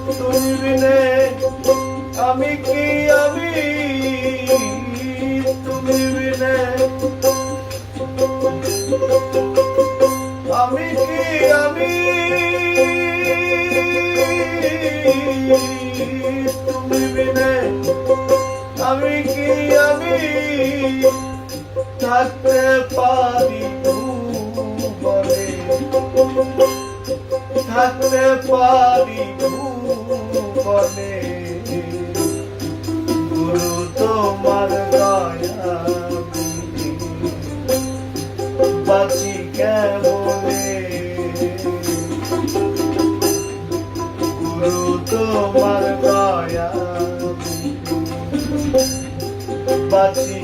তুমি বিনে আমি কি আমি তুমি বিনে আমি কি আমি তুমি বিনে আমি কি আমি থাকতে পারি ভুবনে থাকতে পারি ভুবনে গুরু তোমার দয়া বাঁচি কেমনে গুরু তোমার দয়া বাঁচি